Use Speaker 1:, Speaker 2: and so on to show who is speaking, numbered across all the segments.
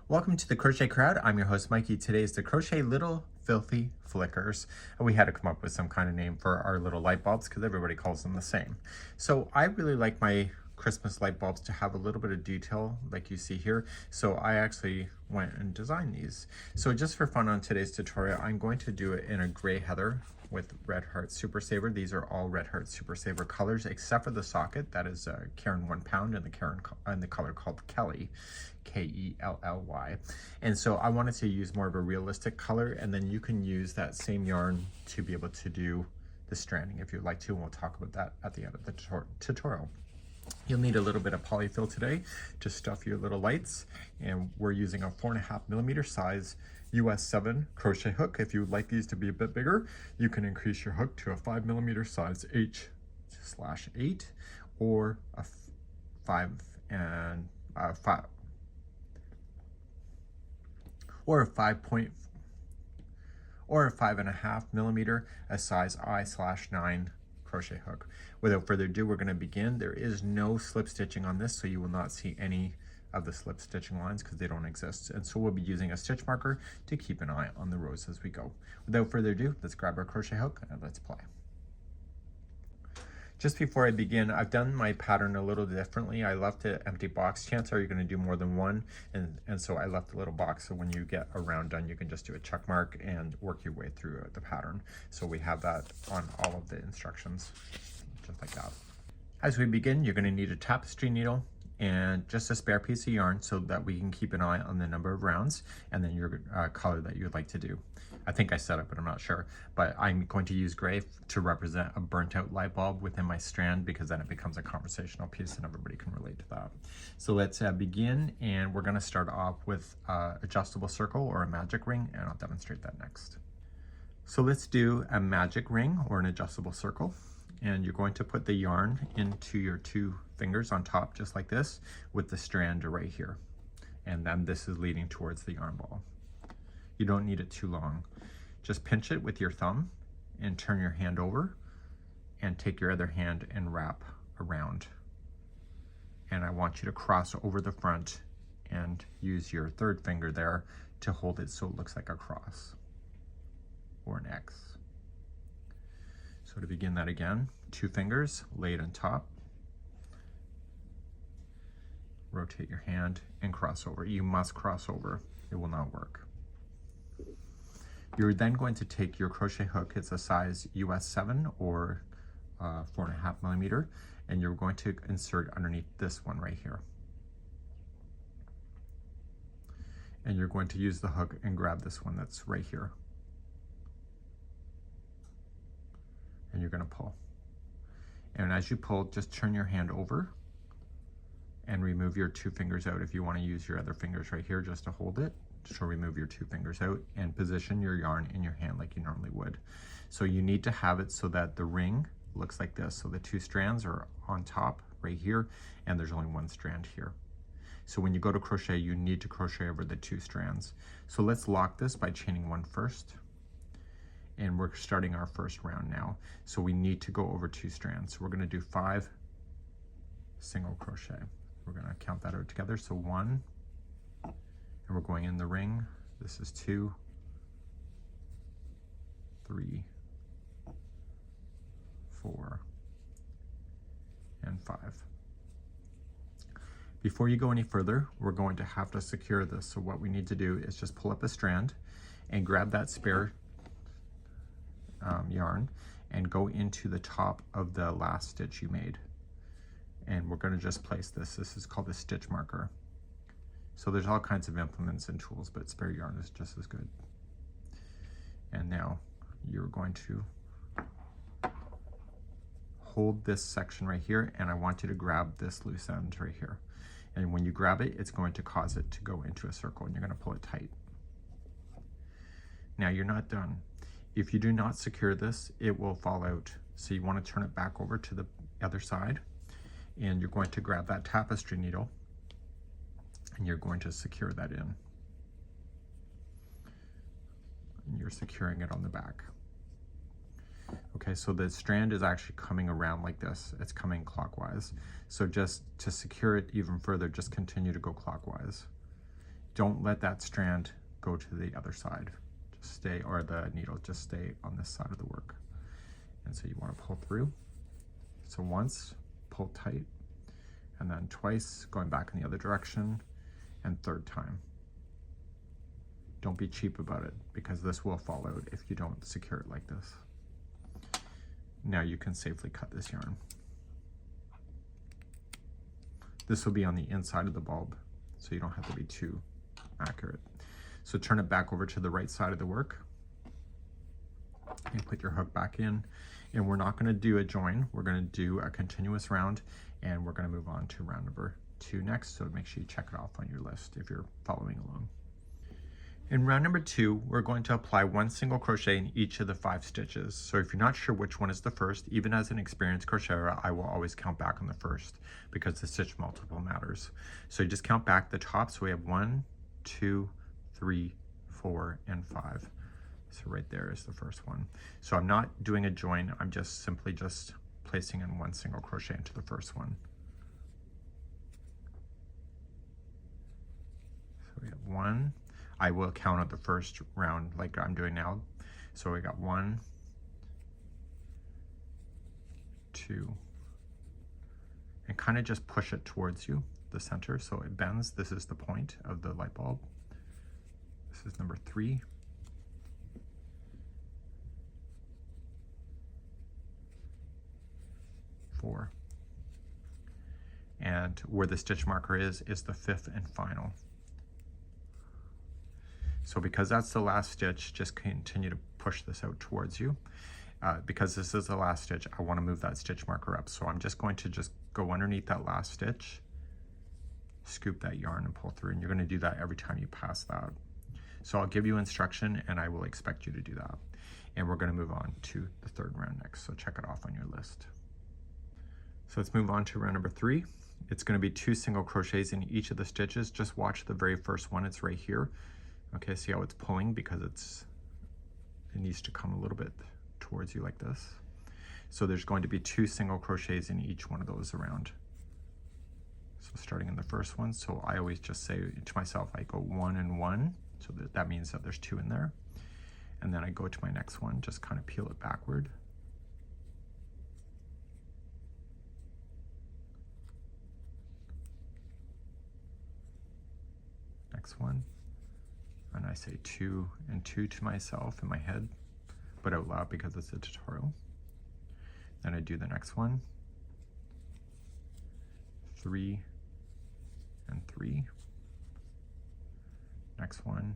Speaker 1: Welcome to the Crochet Crowd. I'm your host, Mikey. Today is the Crochet Little Filthy Flickers. And we had to come up with some kind of name for our little light bulbs because everybody calls them the same. So I really like my Christmas light bulbs to have a little bit of detail like you see here. So I actually went and designed these. So just for fun on today's tutorial, I'm going to do it in a gray heather with Red Heart Super Saver. These are all Red Heart Super Saver colors except for the socket. That is Karen 1 pound and the color called Kelly. Kelly. And so I wanted to use more of a realistic color, and then you can use that same yarn to be able to do the stranding if you'd like to, and we'll talk about that at the end of the tutorial. You'll need a little bit of polyfill today to stuff your little lights, and we're using a 4.5mm size US 7 crochet hook. If you would like these to be a bit bigger, you can increase your hook to a 5mm size H/8 or a 5.5 or a 5.5mm, a size I/9 crochet hook. Without further ado, we're going to begin. There is no slip stitching on this, so you will not see any of the slip stitching lines because they don't exist. And so we'll be using a stitch marker to keep an eye on the rows as we go. Without further ado, let's grab our crochet hook and let's play. Just before I begin, I've done my pattern a little differently. I left an empty box. Chances are you're going to do more than one, and so I left a little box, so when you get a round done, you can just do a check mark and work your way through the pattern. So we have that on all of the instructions, just like that. As we begin, you're going to need a tapestry needle and just a spare piece of yarn so that we can keep an eye on the number of rounds and then your color that you'd like to do. I think I said it, but I'm not sure. But I'm going to use gray to represent a burnt out light bulb within my strand because then it becomes a conversational piece and everybody can relate to that. So let's begin, and we're going to start off with adjustable circle or a magic ring, and I'll demonstrate that next. So let's do a magic ring or an adjustable circle. And you're going to put the yarn into your two fingers on top, just like this, with the strand right here. And then this is leading towards the yarn ball. You don't need it too long. Just pinch it with your thumb and turn your hand over and take your other hand and wrap around. And I want you to cross over the front and use your third finger there to hold it so it looks like a cross or an X. So to begin that again, two fingers laid on top, rotate your hand and cross over. You must cross over, it will not work. You're then going to take your crochet hook, it's a size US 7 or 4.5mm, and you're going to insert underneath this one right here. And you're going to use the hook and grab this one that's right here. And you're going to pull. And as you pull, just turn your hand over and remove your two fingers out. If you want to use your other fingers right here just to hold it, so remove your two fingers out and position your yarn in your hand like you normally would. So you need to have it so that the ring looks like this. So the two strands are on top right here, and there's only one strand here. So when you go to crochet, you need to crochet over the two strands. So let's lock this by chaining one first. And we're starting our first round now. So we need to go over two strands. So we're going to do 5 single crochet. We're going to count that out together. So 1, and we're going in the ring. This is 2, 3, 4, and 5. Before you go any further, we're going to have to secure this. So what we need to do is just pull up a strand and grab that spare yarn and go into the top of the last stitch you made. And we're going to just place this. This is called a stitch marker. So there's all kinds of implements and tools, but spare yarn is just as good. And now you're going to hold this section right here, and I want you to grab this loose end right here. And when you grab it, it's going to cause it to go into a circle, and you're going to pull it tight. Now you're not done. If you do not secure this, it will fall out. So you want to turn it back over to the other side, and you're going to grab that tapestry needle and you're going to secure that in. And you're securing it on the back. Okay, so the strand is actually coming around like this. It's coming clockwise. So just to secure it even further, just continue to go clockwise. Don't let that strand go to the other side. Just stay, or the needle, just stay on this side of the work. And so you want to pull through. So once, pull tight, and then twice, going back in the other direction, and third time. Don't be cheap about it, because this will fall out if you don't secure it like this. Now you can safely cut this yarn. This will be on the inside of the bulb, so you don't have to be too accurate. So turn it back over to the right side of the work and put your hook back in. And we're not going to do a join, we're going to do a continuous round, and we're going to move on to round number 2 next. So make sure you check it off on your list if you're following along. In round number 2, we're going to apply 1 single crochet in each of the 5 stitches. So if you're not sure which one is the first, even as an experienced crocheter, I will always count back on the first because the stitch multiple matters. So you just count back the top. So we have 1, 2, 3, 4, and 5. So right there is the first one. So I'm not doing a join, I'm just simply just placing in 1 single crochet into the first one. So we have 1. I will count out the first round like I'm doing now. So we got 1, 2, and kind of just push it towards you, the center, so it bends. This is the point of the light bulb. This is number 3. And where the stitch marker is the 5th and final. So because that's the last stitch, just continue to push this out towards you. Because this is the last stitch, I want to move that stitch marker up. So I'm just going to just go underneath that last stitch, scoop that yarn and pull through, and you're going to do that every time you pass that. So I'll give you instruction and I will expect you to do that. And we're going to move on to the 3rd round next, so check it off on your list. So let's move on to round number 3. It's going to be 2 single crochets in each of the stitches. Just watch the very first one, it's right here. Okay, see how it's pulling because it needs to come a little bit towards you like this. So there's going to be 2 single crochets in each one of those around. So starting in the first one, so I always just say to myself, I go 1 and 1, so that means that there's 2 in there. And then I go to my next one, just kind of peel it backward. Next one, and I say 2 and 2 to myself in my head, but out loud because it's a tutorial. Then I do the next one, 3 and 3. Next one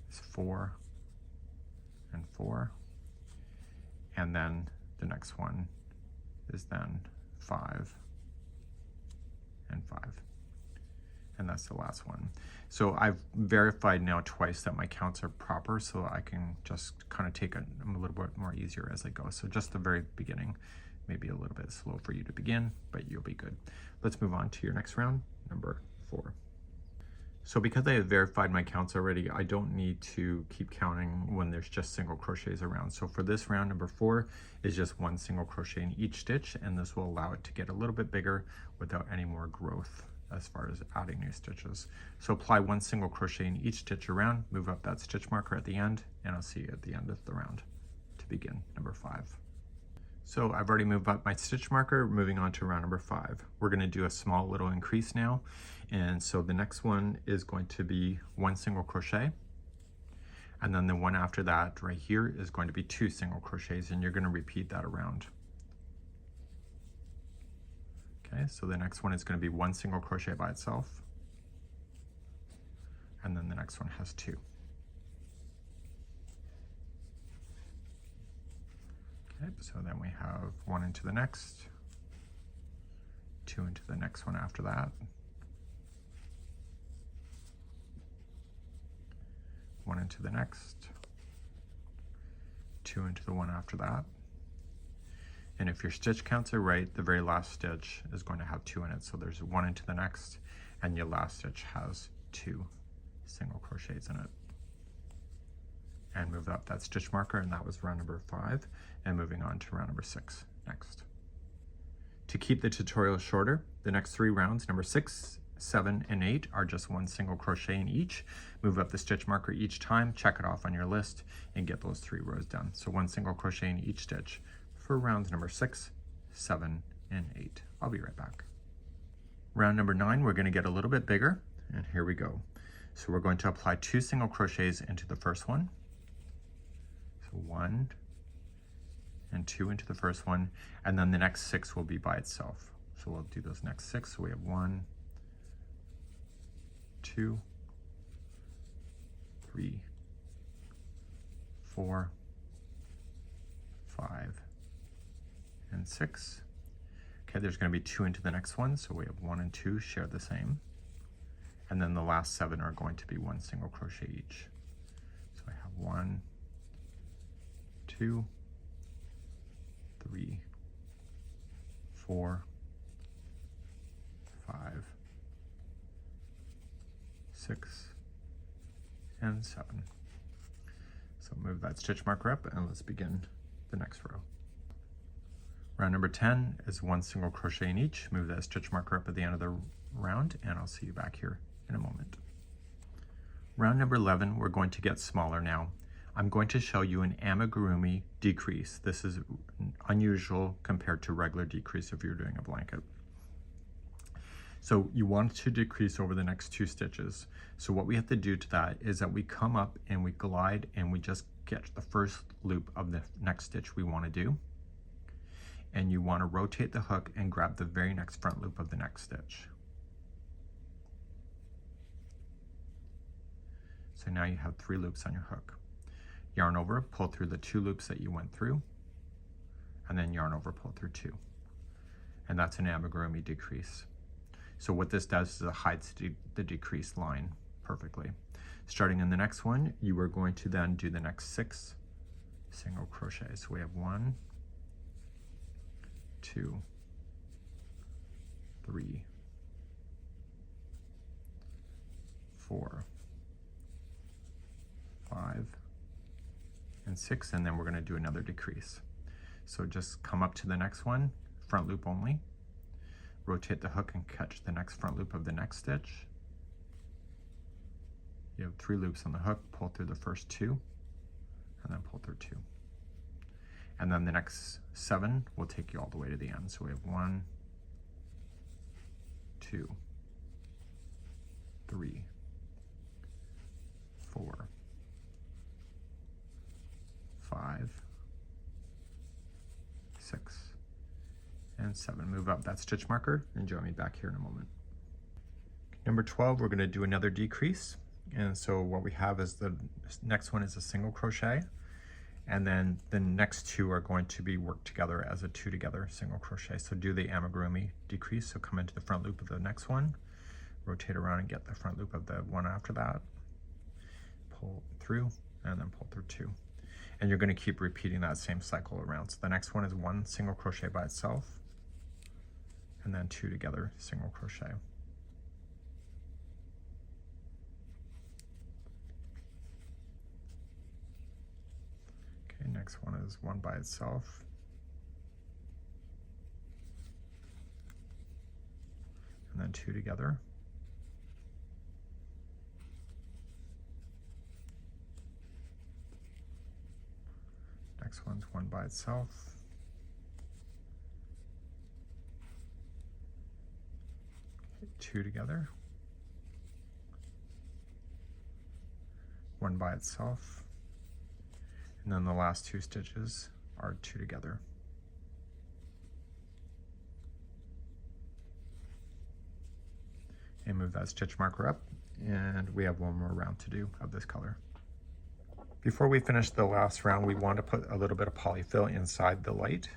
Speaker 1: is 4 and 4, and then the next one is then 5 and 5. And that's the last one. So I've verified now twice that my counts are proper, so I can just kind of take it a little bit more easier as I go. So just the very beginning, maybe a little bit slow for you to begin, but you'll be good. Let's move on to your next round, number 4. So because I have verified my counts already, I don't need to keep counting when there's just single crochets around. So for this round, number 4 is just 1 single crochet in each stitch, and this will allow it to get a little bit bigger without any more growth as far as adding new stitches. So apply 1 single crochet in each stitch around, move up that stitch marker at the end, and I'll see you at the end of the round to begin number 5. So I've already moved up my stitch marker, moving on to round number 5. We're going to do a small little increase now, and so the next one is going to be 1 single crochet, and then the one after that right here is going to be 2 single crochets, and you're going to repeat that around. Okay, so the next one is going to be 1 single crochet by itself, and then the next one has 2. Okay, so then we have 1 into the next, 2 into the next one after that, 1 into the next, 2 into the one after that. And if your stitch counts are right, the very last stitch is going to have 2 in it. So there's 1 into the next, and your last stitch has 2 single crochets in it. And move up that stitch marker, and that was round number 5. And moving on to round number 6 next. To keep the tutorial shorter, the next 3 rounds, number 6 7, and 8 are just one single crochet in each. Move up the stitch marker each time, check it off on your list, and get those 3 rows done. So one single crochet in each stitch for rounds number 6, 7, and 8. I'll be right back. Round number 9, we're going to get a little bit bigger, and here we go. So we're going to apply 2 single crochets into the first one. So 1 and 2 into the first one, and then the next 6 will be by itself. So we'll do those next 6. So we have 1, 2, 3, 4, 5, and 6. Okay, there's going to be 2 into the next one, so we have 1 and 2 share the same. And then the last 7 are going to be one single crochet each. So I have 1, 2, 3, 4, 5, 6, and 7. So move that stitch marker up and let's begin the next row. Round number 10 is one single crochet in each. Move that stitch marker up at the end of the round, and I'll see you back here in a moment. Round number 11, we're going to get smaller now. I'm going to show you an amigurumi decrease. This is unusual compared to regular decrease if you're doing a blanket. So you want to decrease over the next 2 stitches. So what we have to do to that is that we come up and we glide and we just get the first loop of the next stitch we want to do. And you want to rotate the hook and grab the very next front loop of the next stitch. So now you have 3 loops on your hook. Yarn over, pull through the 2 loops that you went through, and then yarn over, pull through 2. And that's an amigurumi decrease. So what this does is it hides the decreased line perfectly. Starting in the next one, you are going to then do the next 6 single crochets. So we have 1, 2, 3, 4, 5, and 6, and then we're going to do another decrease. So just come up to the next one, front loop only, rotate the hook and catch the next front loop of the next stitch. You have 3 loops on the hook, pull through the first 2, and then pull through 2. And then the next 7 will take you all the way to the end. So we have 1, 2, 3, 4, 5, 6, and 7. Move up that stitch marker and join me back here in a moment. Number 12, we're going to do another decrease. And so what we have is the next one is a single crochet. And then the next 2 are going to be worked together as a 2 together single crochet. So do the amigurumi decrease. So come into the front loop of the next one, rotate around and get the front loop of the one after that, pull through, and then pull through 2. And you're going to keep repeating that same cycle around. So the next one is 1 single crochet by itself, and then 2 together single crochet. Okay, next one is 1 by itself, and then 2 together. Next one's 1 by itself, 2 together, 1 by itself, and then the last 2 stitches are 2 together. And move that stitch marker up, and we have 1 more round to do of this color. Before we finish the last round, we want to put a little bit of polyfill inside the light.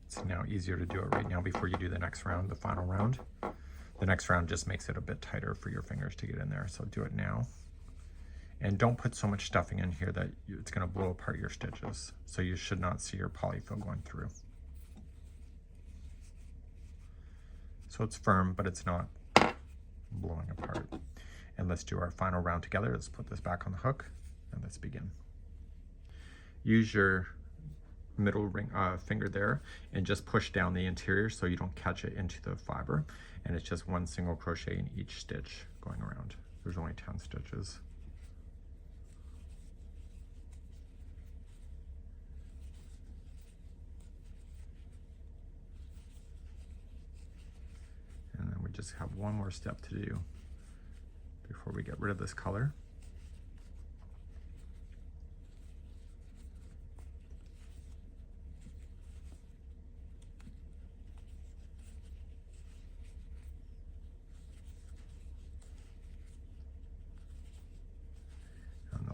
Speaker 1: It's now easier to do it right now before you do the next round, the final round. The next round just makes it a bit tighter for your fingers to get in there, so do it now. And don't put so much stuffing in here that it's going to blow apart your stitches. So you should not see your polyfill going through. So it's firm, but it's not blowing apart. And let's do our final round together. Let's put this back on the hook and let's begin. Use your middle ring finger there and just push down the interior so you don't catch it into the fiber, and it's just one single crochet in each stitch going around. There's only 10 stitches. And then we just have one more step to do before we get rid of this color.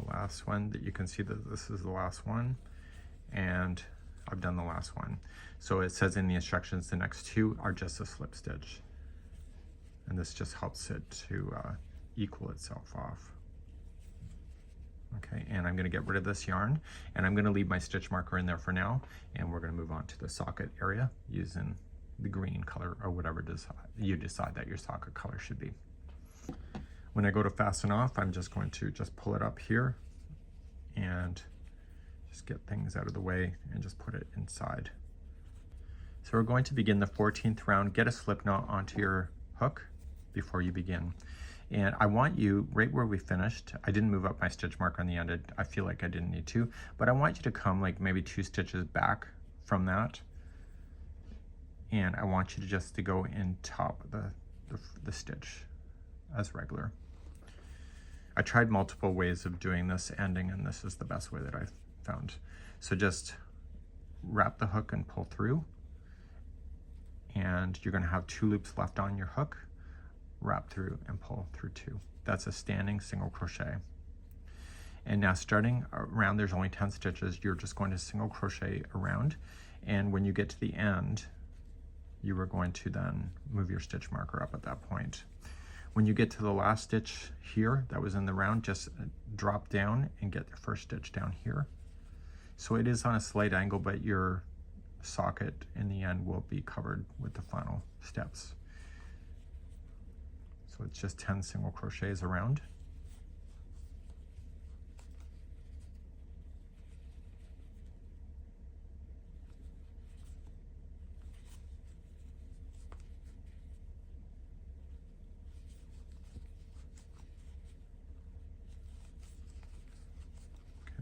Speaker 1: Last one that you can see that this is the last one, and I've done the last one. So it says in the instructions the next two are just a slip stitch, and this just helps it to equal itself off. Okay, and I'm going to get rid of this yarn, and I'm going to leave my stitch marker in there for now, and we're going to move on to the socket area using the green color or whatever you decide that your socket color should be. When I go to fasten off, I'm just going to just pull it up here and just get things out of the way and just put it inside. So we're going to begin the 14th round. Get a slip knot onto your hook before you begin. And I want you, right where we finished, I didn't move up my stitch mark on the end. I feel like I didn't need to, but I want you to come like maybe 2 stitches back from that. And I want you to just to go in top of the stitch as regular. I tried multiple ways of doing this ending, and this is the best way that I've found. So just wrap the hook and pull through, and you're going to have 2 loops left on your hook. Wrap through and pull through 2. That's a standing single crochet. And now starting around, there's only 10 stitches. You're just going to single crochet around, and when you get to the end, you are going to then move your stitch marker up at that point. When you get to the last stitch here that was in the round, just drop down and get the first stitch down here. So it is on a slight angle, but your socket in the end will be covered with the final steps. So it's just 10 single crochets around.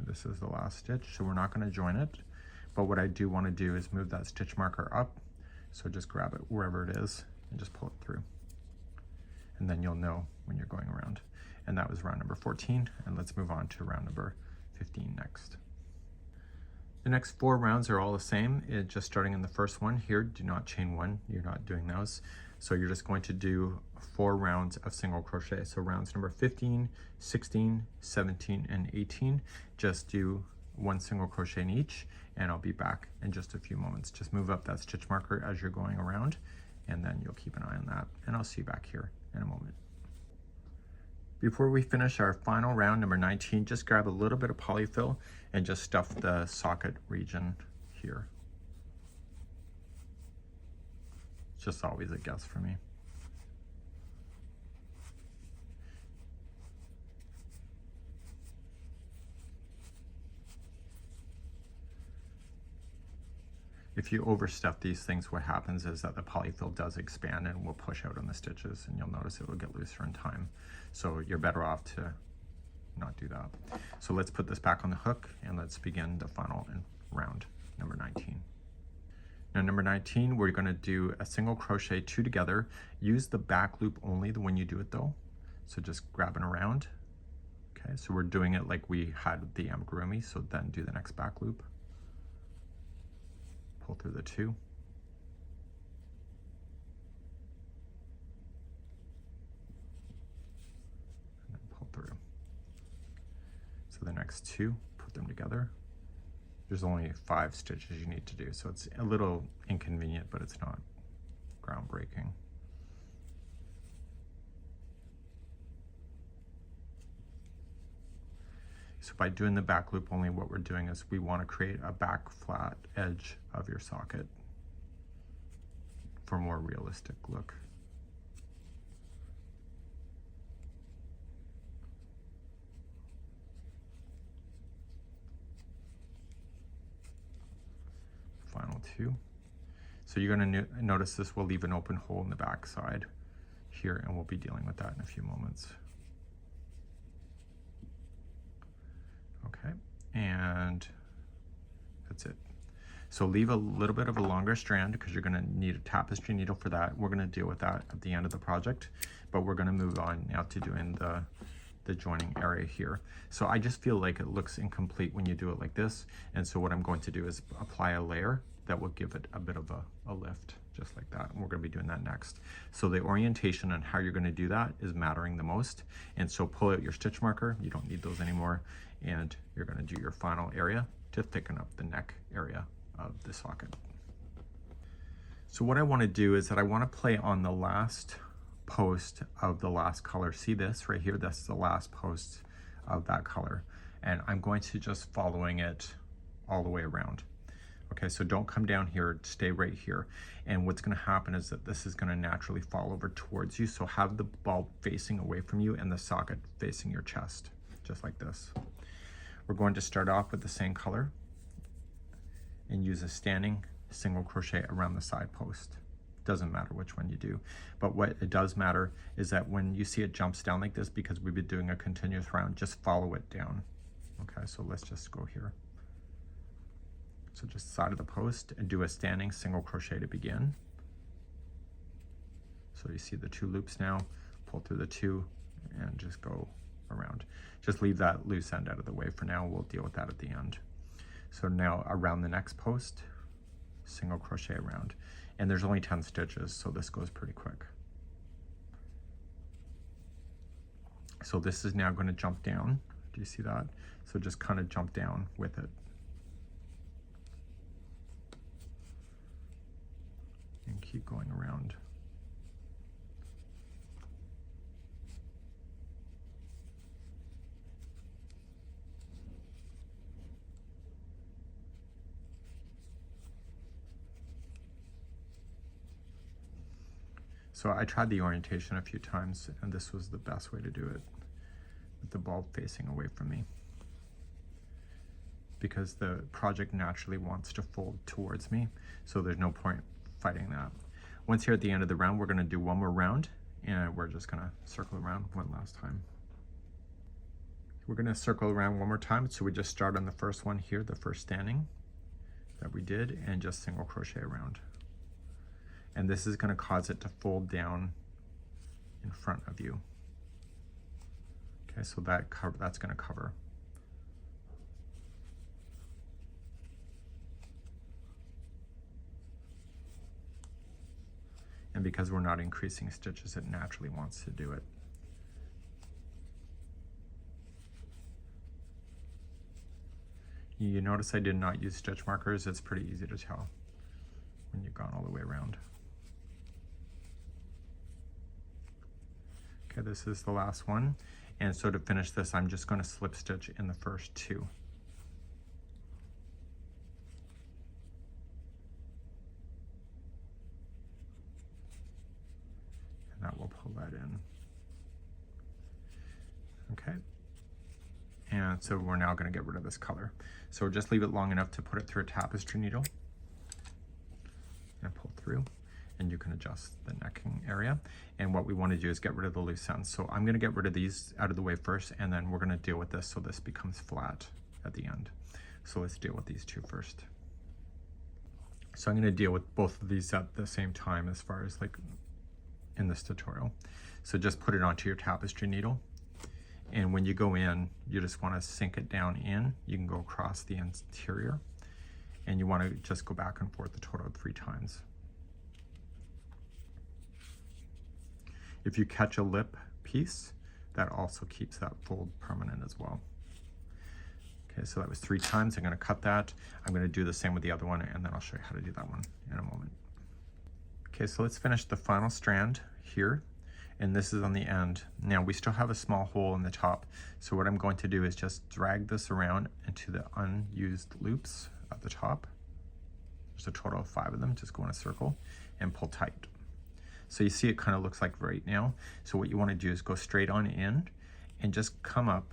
Speaker 1: This is the last stitch, so we're not going to join it, but what I do want to do is move that stitch marker up, so just grab it wherever it is and just pull it through, and then you'll know when you're going around. And that was round number 14, and let's move on to round number 15 next. The next 4 rounds are all the same. Just starting in the first one here, do not chain 1, you're not doing those. So you're just going to do 4 rounds of single crochet. So rounds number 15, 16, 17, and 18, just do 1 single crochet in each, and I'll be back in just a few moments. Just move up that stitch marker as you're going around, and then you'll keep an eye on that, and I'll see you back here in a moment. Before we finish our final round, number 19, just grab a little bit of polyfill and just stuff the socket region here. It's just always a guess for me. If you overstuff these things, what happens is that the polyfill does expand and will push out on the stitches, and you'll notice it will get looser in time. So you're better off to not do that. So let's put this back on the hook, and let's begin the final round, number 19. Now number 19, we're going to do a single crochet 2 together. Use the back loop only when you do it though. So just grab it around. Okay, so we're doing it like we had the amigurumi, so then do the next back loop. Pull through the 2. And then pull through. So the next 2, put them together. There's only 5 stitches you need to do, so it's a little inconvenient, but it's not groundbreaking. So by doing the back loop only, what we're doing is we want to create a back flat edge of your socket for a more realistic look. 2. So you're going to notice this will leave an open hole in the back side here, and we'll be dealing with that in a few moments. Okay, and that's it. So leave a little bit of a longer strand because you're going to need a tapestry needle for that. We're going to deal with that at the end of the project, but we're going to move on now to doing the joining area here. So I just feel like it looks incomplete when you do it like this, and so what I'm going to do is apply a layer that will give it a bit of a lift, just like that, and we're going to be doing that next. So the orientation and how you're going to do that is mattering the most, and so pull out your stitch marker, you don't need those anymore, and you're going to do your final area to thicken up the neck area of the socket. So what I want to do is that I want to play on the last post of the last color. See this right here? That's the last post of that color, and I'm going to just following it all the way around. Okay, so don't come down here, stay right here, and what's going to happen is that this is going to naturally fall over towards you, so have the bulb facing away from you and the socket facing your chest, just like this. We're going to start off with the same color and use a standing single crochet around the side post. Doesn't matter which one you do, but what it does matter is that when you see it jumps down like this, because we've been doing a continuous round, just follow it down. Okay, so let's just go here. So just side of the post and do a standing single crochet to begin. So you see the 2 loops now, pull through the 2 and just go around. Just leave that loose end out of the way for now. We'll deal with that at the end. So now around the next post, single crochet around. And there's only 10 stitches, so this goes pretty quick. So this is now going to jump down. Do you see that? So just kind of jump down with it. And keep going around. So I tried the orientation a few times, and this was the best way to do it, with the bulb facing away from me, because the project naturally wants to fold towards me, so there's no point fighting that. Once you're at the end of the round, we're going to do one more round, and we're just going to circle around one last time. We're going to circle around one more time, so we just start on the first one here, the first standing that we did, and just single crochet around. And this is going to cause it to fold down in front of you. Okay, so that's going to cover. And because we're not increasing stitches, it naturally wants to do it. You notice I did not use stitch markers. It's pretty easy to tell when you've gone all the way around. Okay, this is the last one. And so to finish this, I'm just going to slip stitch in the first 2. And that will pull that in. Okay. And so we're now going to get rid of this color. So just leave it long enough to put it through a tapestry needle and pull through. And you can adjust the necking area. And what we want to do is get rid of the loose ends. So I'm going to get rid of these out of the way first, and then we're going to deal with this so this becomes flat at the end. So let's deal with these 2 first. So I'm going to deal with both of these at the same time as far as like in this tutorial. So just put it onto your tapestry needle. And when you go in, you just want to sink it down in. You can go across the interior, and you want to just go back and forth a total of 3 times. If you catch a lip piece, that also keeps that fold permanent as well. Okay, so that was 3 times. I'm going to cut that. I'm going to do the same with the other one, and then I'll show you how to do that one in a moment. Okay, so let's finish the final strand here, and this is on the end. Now we still have a small hole in the top, so what I'm going to do is just drag this around into the unused loops at the top. There's a total of 5 of them. Just go in a circle and pull tight. So you see it kind of looks like right now. So what you want to do is go straight on in and just come up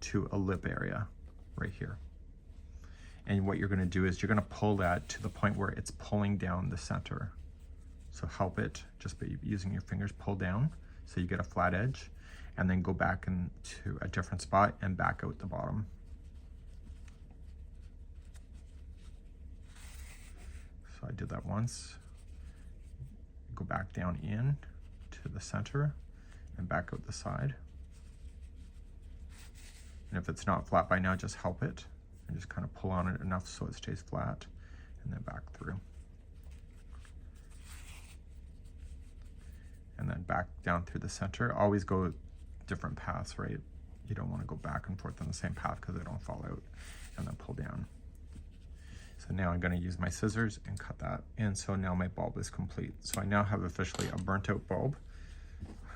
Speaker 1: to a lip area right here. And what you're going to do is you're going to pull that to the point where it's pulling down the center. So help it just by using your fingers, pull down so you get a flat edge, and then go back into a different spot and back out the bottom. So I did that once. Go back down in to the center and back out the side. And if it's not flat by now, just help it and just kind of pull on it enough so it stays flat, and then back through. And then back down through the center. Always go different paths, right? You don't want to go back and forth on the same path because they don't fall out. And then pull down. So now I'm going to use my scissors and cut that. And so now my bulb is complete. So I now have officially a burnt out bulb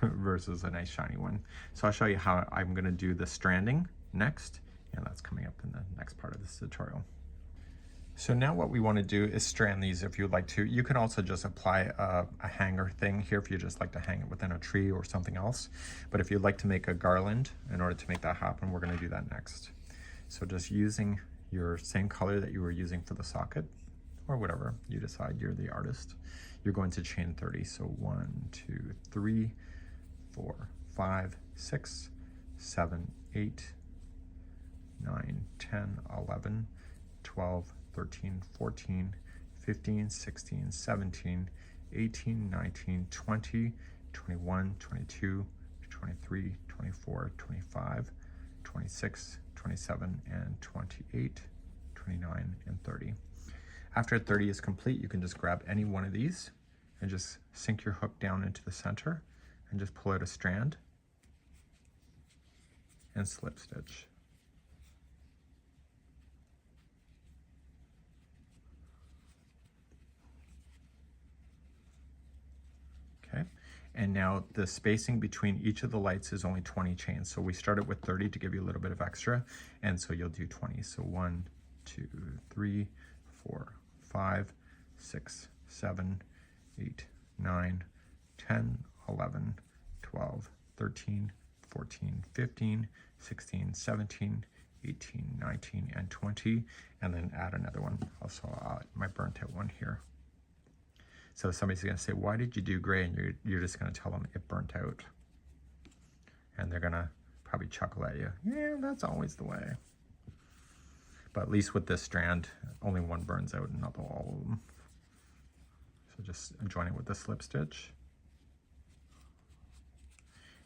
Speaker 1: versus a nice shiny one. So I'll show you how I'm going to do the stranding next, and that's coming up in the next part of this tutorial. So now what we want to do is strand these if you'd like to. You can also just apply a hanger thing here if you just like to hang it within a tree or something else. But if you'd like to make a garland, in order to make that happen, we're going to do that next. So just using your same color that you were using for the socket, or whatever you decide, you're the artist, you're going to chain 30. So 1, 2, 3, 4, 5, 6, 7, 8, 9, 10, 11, 12, 13, 14, 15, 16, 17, 18, 19, 20, 21, 22, 23, 24, 25, 26, 27, and 28, 29, and 30. After 30 is complete, you can just grab any one of these and just sink your hook down into the center and just pull out a strand and slip stitch. Okay, and now the spacing between each of the lights is only 20 chains. So we started with 30 to give you a little bit of extra, and so you'll do 20. So 1, 2, 3, 4, 5, 6, 7, 8, 9, 10, 11, 12, 13, 14, 15, 16, 17, 18, 19, and 20, and then add another one. Also my burnt out one here. So somebody's going to say, why did you do gray? And you're just going to tell them it burnt out. And they're going to probably chuckle at you. Yeah, that's always the way. But at least with this strand, only one burns out and not all of them. So just join it with the slip stitch.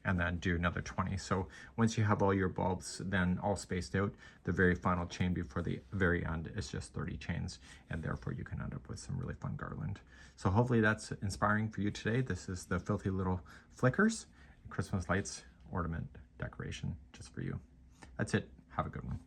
Speaker 1: And then do another 20. So once you have all your bulbs then all spaced out, the very final chain before the very end is just 30 chains, and therefore you can end up with some really fun garland. So hopefully that's inspiring for you today. This is the Filthy Little Flickers Christmas lights ornament decoration just for you. That's it. Have a good one.